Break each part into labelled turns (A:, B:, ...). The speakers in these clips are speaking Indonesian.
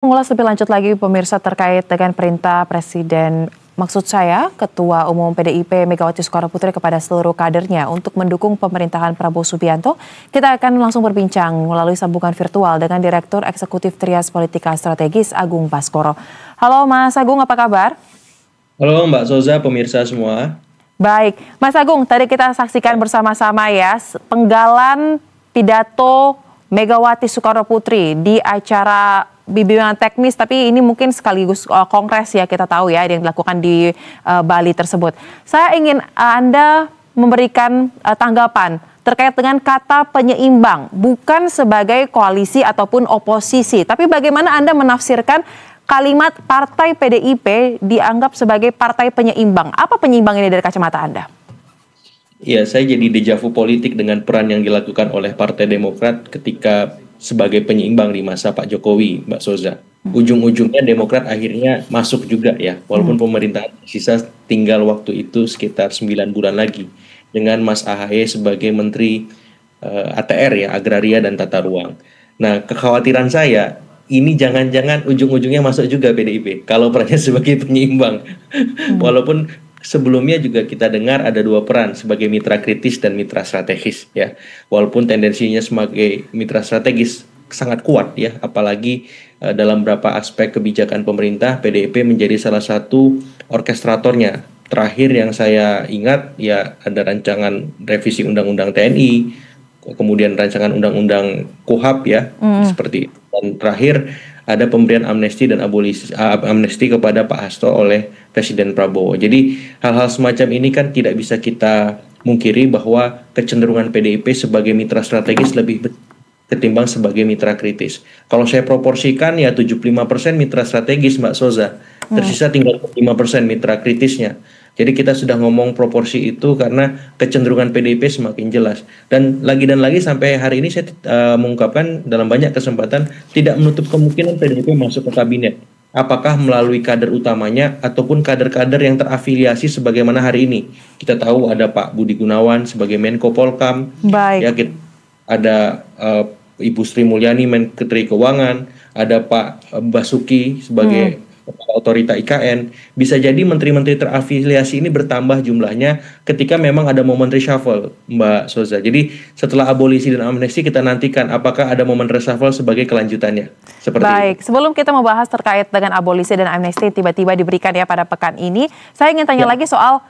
A: Mengulas lebih lanjut lagi pemirsa terkait dengan perintah Presiden, maksud saya Ketua Umum PDIP Megawati Soekarnoputri kepada seluruh kadernya untuk mendukung pemerintahan Prabowo Subianto. Kita akan langsung berbincang melalui sambungan virtual dengan Direktur Eksekutif Trias Politika Strategis Agung Baskoro. Halo Mas Agung, apa kabar?
B: Halo Mbak Soza, pemirsa semua.
A: Baik, Mas Agung, tadi kita saksikan bersama-sama ya penggalan pidato Megawati Soekarnoputri di acara bimbingan teknis, tapi ini mungkin sekaligus kongres ya, kita tahu ya yang dilakukan di Bali tersebut. Saya ingin Anda memberikan tanggapan terkait dengan kata penyeimbang, bukan sebagai koalisi ataupun oposisi, tapi bagaimana Anda menafsirkan kalimat partai PDIP dianggap sebagai partai penyeimbang. Apa penyeimbang ini dari kacamata Anda?
B: Ya, saya jadi dejavu politik dengan peran yang dilakukan oleh Partai Demokrat ketika sebagai penyeimbang di masa Pak Jokowi, Mbak Soza. Ujung-ujungnya Demokrat akhirnya masuk juga ya, walaupun pemerintahan sisa tinggal waktu itu sekitar 9 bulan lagi dengan Mas AHY sebagai Menteri ATR ya, Agraria dan Tata Ruang. Nah, kekhawatiran saya ini jangan-jangan ujung-ujungnya masuk juga PDIP kalau perannya sebagai penyeimbang. Walaupun sebelumnya juga kita dengar ada dua peran sebagai mitra kritis dan mitra strategis ya. Walaupun tendensinya sebagai mitra strategis sangat kuat ya, apalagi dalam beberapa aspek kebijakan pemerintah PDIP menjadi salah satu orkestratornya. Terakhir yang saya ingat ya ada rancangan revisi Undang-Undang TNI, kemudian rancangan Undang-Undang KUHP ya, seperti itu. Dan terakhir ada pemberian amnesti dan amnesti kepada Pak Hasto oleh Presiden Prabowo. Jadi hal-hal semacam ini kan tidak bisa kita mungkiri bahwa kecenderungan PDIP sebagai mitra strategis lebih ketimbang sebagai mitra kritis. Kalau saya proporsikan ya 75% mitra strategis Mbak Soza, tersisa tinggal 5% mitra kritisnya. Jadi kita sudah ngomong proporsi itu karena kecenderungan PDIP semakin jelas. Dan lagi sampai hari ini saya mengungkapkan dalam banyak kesempatan tidak menutup kemungkinan PDIP masuk ke kabinet. Apakah melalui kader utamanya ataupun kader-kader yang terafiliasi sebagaimana hari ini. Kita tahu ada Pak Budi Gunawan sebagai Menko Polkam.
A: Baik.
B: Ya, ada Ibu Sri Mulyani Menteri Keuangan, ada Pak Basuki sebagai Otorita IKN. Bisa jadi menteri-menteri terafiliasi ini bertambah jumlahnya ketika memang ada momen reshuffle, Mbak Soza. Jadi setelah abolisi dan amnesti kita nantikan apakah ada momen reshuffle sebagai kelanjutannya. Seperti
A: Baik,
B: itu.
A: sebelum kita membahas terkait dengan abolisi dan amnesti tiba-tiba diberikan ya pada pekan ini, saya ingin tanya lagi soal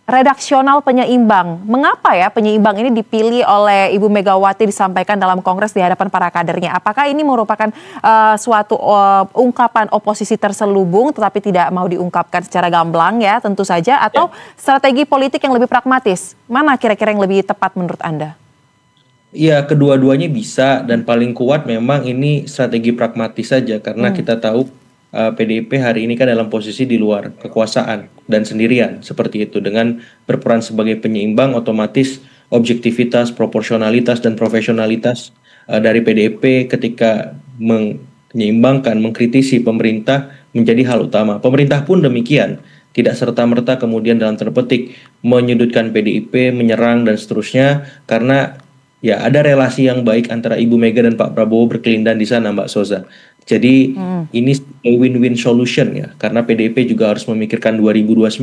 A: redaksional penyeimbang. Mengapa ya penyeimbang ini dipilih oleh Ibu Megawati disampaikan dalam kongres di hadapan para kadernya? Apakah ini merupakan suatu ungkapan oposisi terselubung tetapi tidak mau diungkapkan secara gamblang ya tentu saja, atau strategi politik yang lebih pragmatis? Mana kira-kira yang lebih tepat menurut Anda?
B: Iya, kedua-duanya bisa dan paling kuat memang ini strategi pragmatis saja karena kita tahu PDIP hari ini kan dalam posisi di luar kekuasaan dan sendirian seperti itu. Dengan berperan sebagai penyeimbang, otomatis objektivitas, proporsionalitas dan profesionalitas dari PDIP ketika menyeimbangkan, mengkritisi pemerintah menjadi hal utama. Pemerintah pun demikian, tidak serta-merta kemudian dalam tanda petik menyudutkan PDIP, menyerang dan seterusnya, karena ya ada relasi yang baik antara Ibu Mega dan Pak Prabowo berkelindan di sana, Mbak Soza. Jadi ini win-win solution ya, karena PDIP juga harus memikirkan 2029,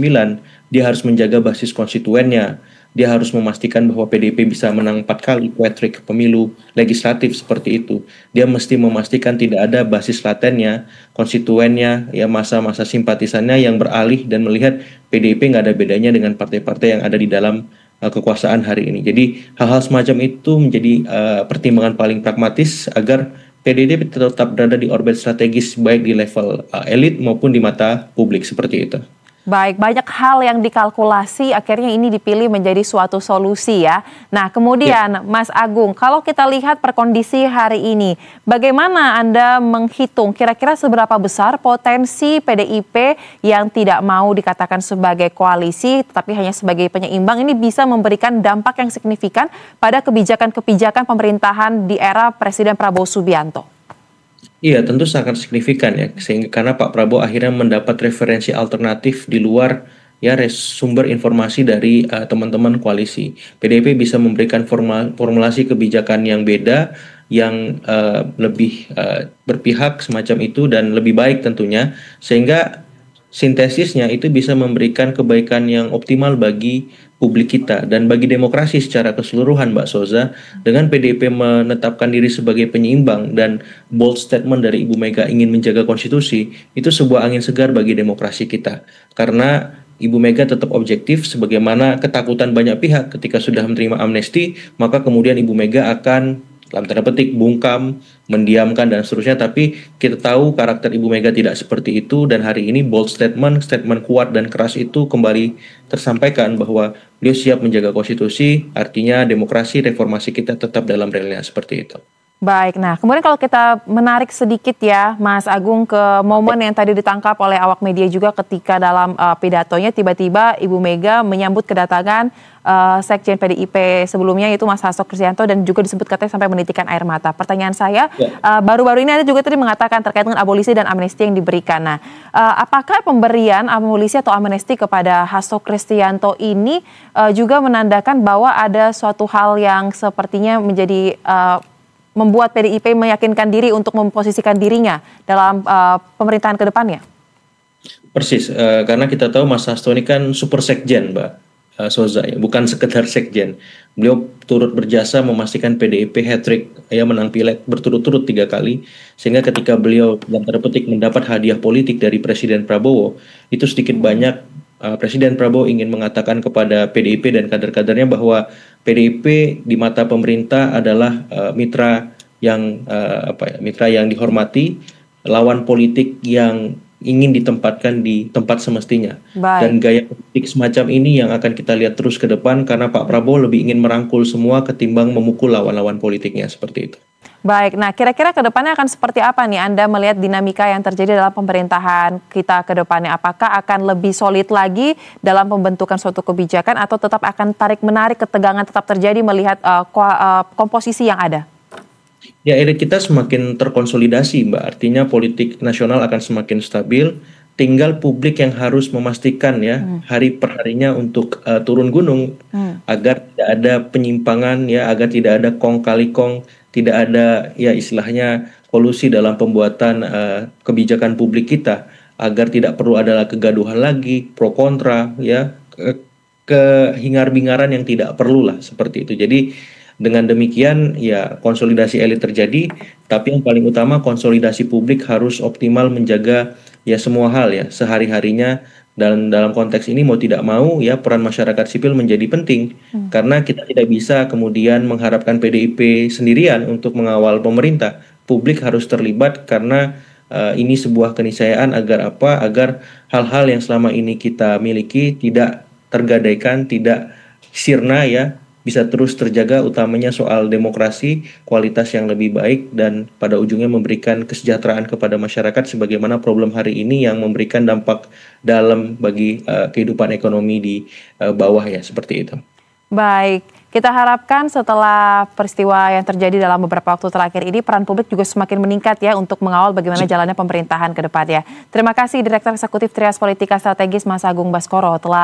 B: dia harus menjaga basis konstituennya, dia harus memastikan bahwa PDIP bisa menang 4 kali hat-trick pemilu legislatif seperti itu. Dia mesti memastikan tidak ada basis latennya, konstituennya, ya masa-masa simpatisannya yang beralih dan melihat PDIP nggak ada bedanya dengan partai-partai yang ada di dalam kekuasaan hari ini. Jadi hal-hal semacam itu menjadi pertimbangan paling pragmatis agar PDIP tetap berada di orbit strategis baik di level elit maupun di mata publik seperti itu.
A: Baik, banyak hal yang dikalkulasi akhirnya ini dipilih menjadi suatu solusi ya. Nah kemudian Mas Agung, kalau kita lihat perkondisi hari ini, bagaimana Anda menghitung kira-kira seberapa besar potensi PDIP yang tidak mau dikatakan sebagai koalisi tetapi hanya sebagai penyeimbang ini bisa memberikan dampak yang signifikan pada kebijakan-kebijakan pemerintahan di era Presiden Prabowo Subianto?
B: Iya, tentu sangat signifikan ya, sehingga karena Pak Prabowo akhirnya mendapat referensi alternatif di luar ya sumber informasi dari teman-teman koalisi. PDIP bisa memberikan formulasi kebijakan yang beda yang lebih berpihak semacam itu dan lebih baik tentunya, sehingga sintesisnya itu bisa memberikan kebaikan yang optimal bagi publik kita dan bagi demokrasi secara keseluruhan, Mbak Soza. Dengan PDIP menetapkan diri sebagai penyeimbang dan bold statement dari Ibu Mega ingin menjaga konstitusi, itu sebuah angin segar bagi demokrasi kita. Karena Ibu Mega tetap objektif sebagaimana ketakutan banyak pihak ketika sudah menerima amnesti, maka kemudian Ibu Mega akan dalam tanda petik bungkam, mendiamkan dan seterusnya. Tapi kita tahu karakter Ibu Mega tidak seperti itu, dan hari ini bold statement kuat dan keras itu kembali tersampaikan bahwa beliau siap menjaga konstitusi, artinya demokrasi reformasi kita tetap dalam relnya seperti itu.
A: Baik, nah kemudian kalau kita menarik sedikit ya Mas Agung ke momen yang tadi ditangkap oleh awak media juga ketika dalam pidatonya tiba-tiba Ibu Mega menyambut kedatangan Sekjen PDIP sebelumnya yaitu Mas Hasto Kristianto dan juga disebut katanya sampai menitikan air mata. Pertanyaan saya, baru-baru ini Anda juga tadi mengatakan terkait dengan abolisi dan amnesti yang diberikan. Nah, apakah pemberian abolisi atau amnesti kepada Hasto Kristianto ini juga menandakan bahwa ada suatu hal yang sepertinya menjadi membuat PDIP meyakinkan diri untuk memposisikan dirinya dalam pemerintahan ke depannya?
B: Persis, karena kita tahu Mas Hasto ini kan super sekjen, Mbak Soza, ya, bukan sekedar sekjen. Beliau turut berjasa memastikan PDIP hat-trick, ya, menang pileg berturut-turut 3 kali, sehingga ketika beliau dalam tanda petik mendapat hadiah politik dari Presiden Prabowo, itu sedikit banyak Presiden Prabowo ingin mengatakan kepada PDIP dan kader-kadernya bahwa PDIP di mata pemerintah adalah mitra yang mitra yang dihormati, lawan politik yang ingin ditempatkan di tempat semestinya.
A: Baik.
B: Dan gaya politik semacam ini yang akan kita lihat terus ke depan karena Pak Prabowo lebih ingin merangkul semua ketimbang memukul lawan-lawan politiknya seperti itu.
A: Baik, nah kira-kira ke depannya akan seperti apa nih Anda melihat dinamika yang terjadi dalam pemerintahan kita ke depannya? Apakah akan lebih solid lagi dalam pembentukan suatu kebijakan atau tetap akan tarik-menarik, ketegangan tetap terjadi melihat komposisi yang ada?
B: Ya, elit kita semakin terkonsolidasi, Mbak. Artinya politik nasional akan semakin stabil. Tinggal publik yang harus memastikan ya hari per harinya untuk turun gunung agar tidak ada penyimpangan ya, agar tidak ada kong kali kong, tidak ada ya istilahnya kolusi dalam pembuatan kebijakan publik kita, agar tidak perlu ada kegaduhan lagi, pro kontra ya, kehingar-bingaran yang tidak perlu lah seperti itu. Jadi dengan demikian ya konsolidasi elit terjadi, tapi yang paling utama konsolidasi publik harus optimal menjaga ya semua hal ya sehari-harinya. Dan dalam konteks ini mau tidak mau ya peran masyarakat sipil menjadi penting karena kita tidak bisa kemudian mengharapkan PDIP sendirian untuk mengawal pemerintah. Publik harus terlibat karena ini sebuah keniscayaan agar hal-hal yang selama ini kita miliki tidak tergadaikan, tidak sirna ya, bisa terus terjaga, utamanya soal demokrasi, kualitas yang lebih baik, dan pada ujungnya memberikan kesejahteraan kepada masyarakat sebagaimana problem hari ini yang memberikan dampak dalam bagi kehidupan ekonomi di bawah ya, seperti itu.
A: Baik, kita harapkan setelah peristiwa yang terjadi dalam beberapa waktu terakhir ini, peran publik juga semakin meningkat ya untuk mengawal bagaimana jalannya pemerintahan ke depan ya. Terima kasih Direktur Eksekutif Trias Politika Strategis Mas Agung Baskoro telah